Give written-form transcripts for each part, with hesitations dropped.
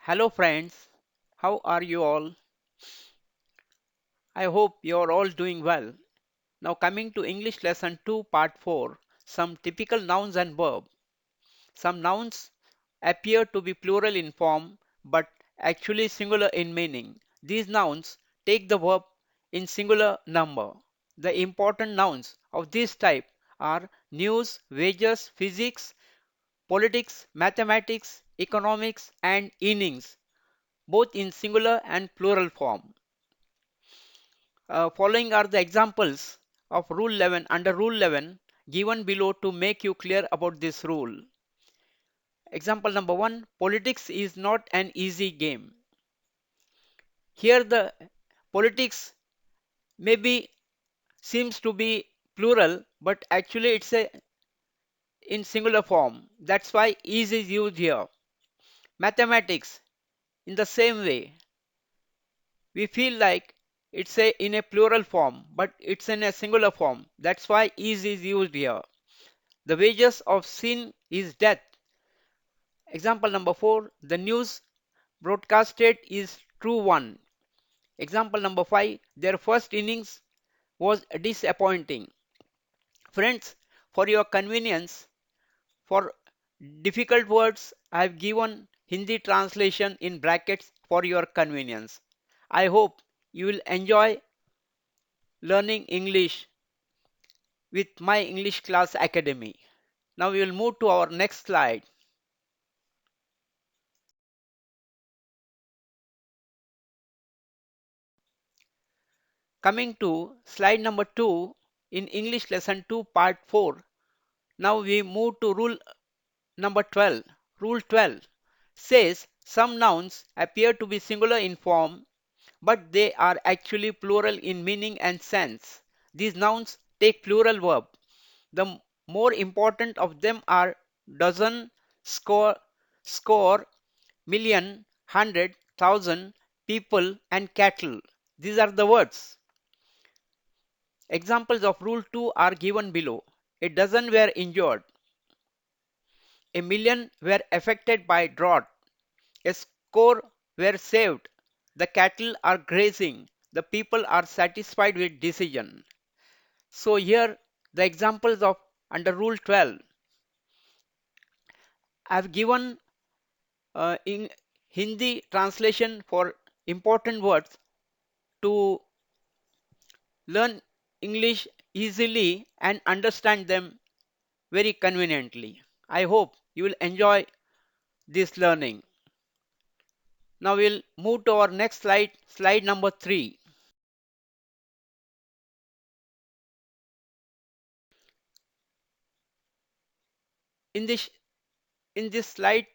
Hello friends, how are you all? I hope you are all doing well. Now coming to English lesson 2 part 4, some typical nouns and verb. Some nouns appear to be plural in form but actually singular in meaning. These nouns take the verb in singular number. The important nouns of this type are news, wages, physics, politics, mathematics, economics and innings, both in singular and plural form. Following are the examples of Rule 11 under Rule 11 given below to make you clear about this rule. Example number 1, politics is not an easy game. Here the politics maybe seems to be plural, but actually it's a in singular form. That's why is used here. Mathematics, in the same way, we feel like it's a in a plural form, but it's in a singular form. That's why is used here. The wages of sin is death. Example number 4, the news broadcasted is true one. Example number 5, their first innings was disappointing. Friends, for your convenience, for difficult words, I have given Hindi translation in brackets for your convenience. I hope you will enjoy learning English with my English class academy. Now we will move to our next slide. Coming to slide number 2 in English lesson 2 part 4. Now we move to rule number 12. Rule 12 says some nouns appear to be singular in form but they are actually plural in meaning and sense. These nouns take plural verb. The more important of them are dozen, score, million, hundred, thousand, people and cattle. These are the words. Examples of Rule 2 are given below. A dozen were injured. A million were affected by drought. A score were saved. The cattle are grazing. The people are satisfied with decision. So here the examples of under Rule 12. I have given in Hindi translation for important words to learn English easily and understand them very conveniently. I hope you will enjoy this learning. Now we'll move to our next slide, slide number 3. In this in this slide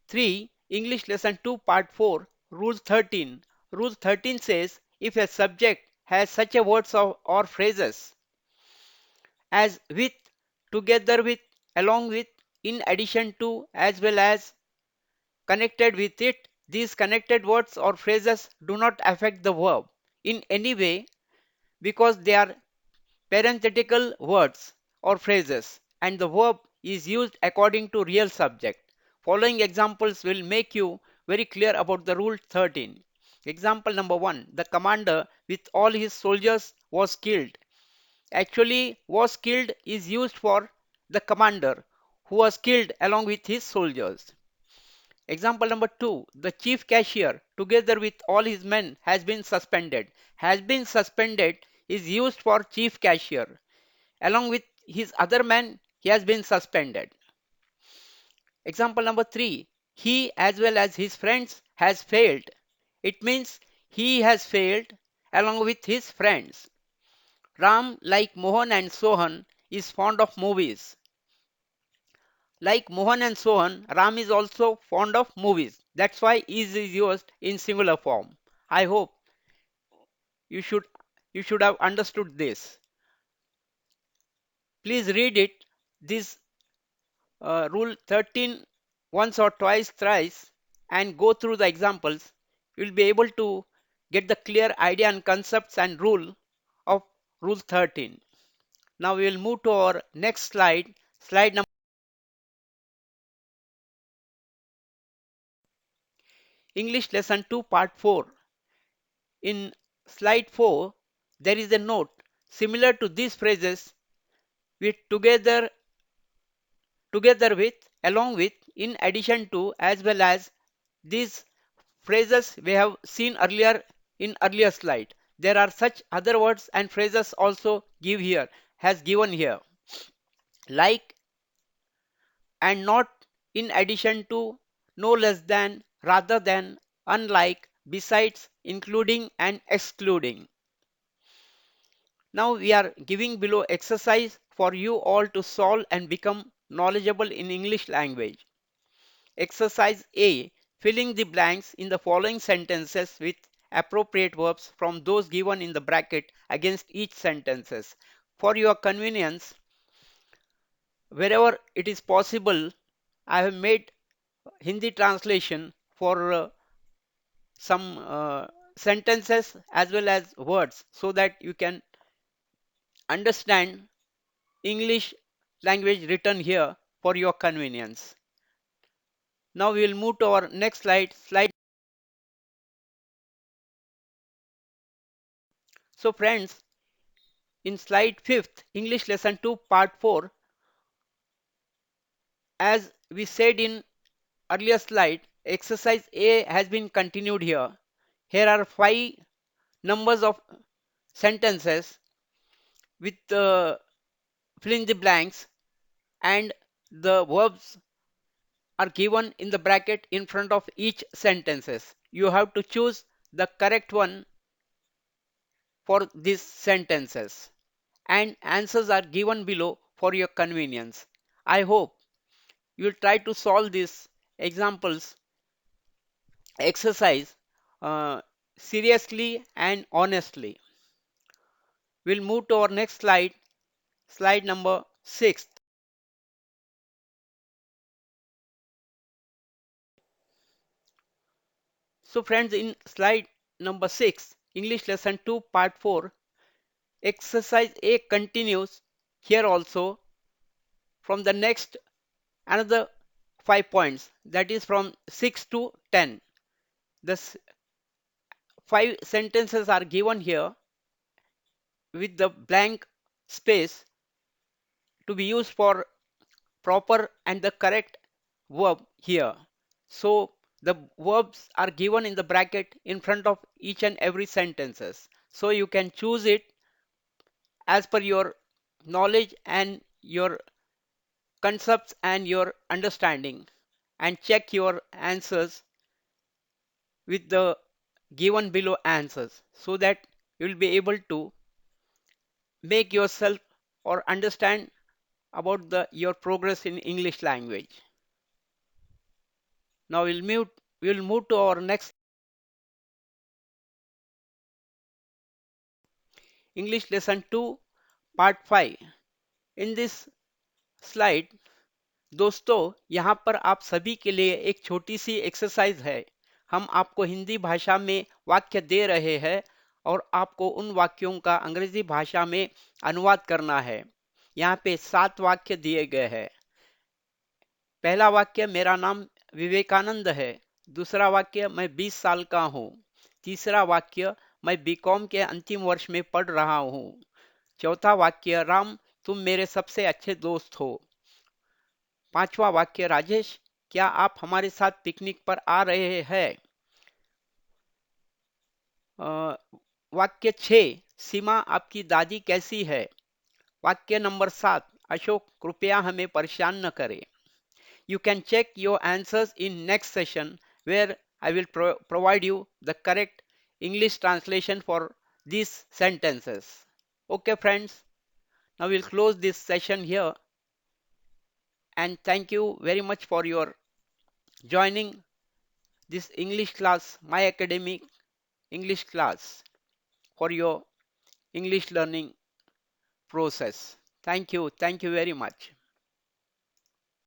3, English lesson 2 part 4, rule 13. Rule 13 says if a subject has such a words or phrases as with, together with, along with, in addition to, as well as, connected with it, these connected words or phrases do not affect the verb in any way because they are parenthetical words or phrases and the verb is used according to real subject. Following examples will make you very clear about the rule 13. Example number 1, the commander with all his soldiers was killed. Actually, was killed is used for the commander who was killed along with his soldiers. Example number 2, the chief cashier together with all his men has been suspended. Has been suspended is used for chief cashier. Along with his other men, he has been suspended. Example number 3, he as well as his friends has failed. It means he has failed along with his friends. Ram, like Mohan and Sohan, is fond of movies. Like Mohan and Sohan, Ram is also fond of movies. That's why is used in singular form. I hope you should you should have understood this. Please read it. This rule 13 once or twice, thrice, and go through the examples. You will be able to get the clear idea and concepts and rule of rule 13. Now we will move to our next slide, slide number. English lesson 2 part 4. In slide 4, there is a note similar to these phrases with together with, along with, in addition to, as well as these phrases we have seen earlier in earlier slide. There are such other words and phrases also has given here, like and not, in addition to, no less than, rather than, unlike, besides, including and excluding. Now we are giving below exercise for you all to solve and become knowledgeable in English language. Exercise A. Filling the blanks in the following sentences with appropriate verbs from those given in the bracket against each sentences. For your convenience, wherever it is possible, I have made Hindi translation for some sentences as well as words so that you can understand English language written here for your convenience. Now we will move to our next slide. So friends, in slide 5th, English lesson 2 part 4, as we said in earlier slide, exercise A has been continued here. Here are 5 numbers of sentences with fill in the blanks, and the verbs are given in the bracket in front of each sentences. You have to choose the correct one for these sentences, and answers are given below for your convenience. I hope you will try to solve these examples exercise uh, seriously and honestly. We'll move to our next slide, slide number 6. So friends, in slide number 6, English lesson 2 part 4, exercise A continues here also from the next another 5 points, that is from 6 to 10. The 5 sentences are given here with the blank space to be used for proper and the correct verb here. So the verbs are given in the bracket in front of each and every sentences. So you can choose it as per your knowledge and your concepts and your understanding, and check your answers with the given below answers so that you will be able to make yourself or understand about your progress in English language. Now we'll move to our next English lesson 2 part 5. In this slide, दोस्तों, यहाँ पर आप सभी के लिए एक छोटी सी exercise है। हम आपको हिंदी भाषा में वाक्य दे रहे हैं और आपको उन वाक्यों का अंग्रेजी भाषा में अनुवाद करना है। यहाँ पे 7 वाक्य दिए गए हैं। पहला वाक्य, मेरा नाम विवेकानंद है। दूसरा वाक्य, मैं 20 साल का हूँ। तीसरा वाक्य, मैं बीकॉम के अंतिम वर्ष में पढ़ रहा हूँ। चौथा वाक्य, राम तुम मेरे सबसे अच्छे दोस्त हो। पांचवा वाक्य, राजेश क्या आप हमारे साथ पिकनिक पर आ रहे हैं। अ, वाक्य 6, सीमा आपकी दादी कैसी है। वाक्य नंबर 7, अशोक कृपया हमें परेशान न करें। You can check your answers in next session where I will provide you the correct English translation for these sentences. Okay friends, now we'll close this session here, and thank you very much for your joining this English class, my academic English class, for your English learning process. Thank you very much.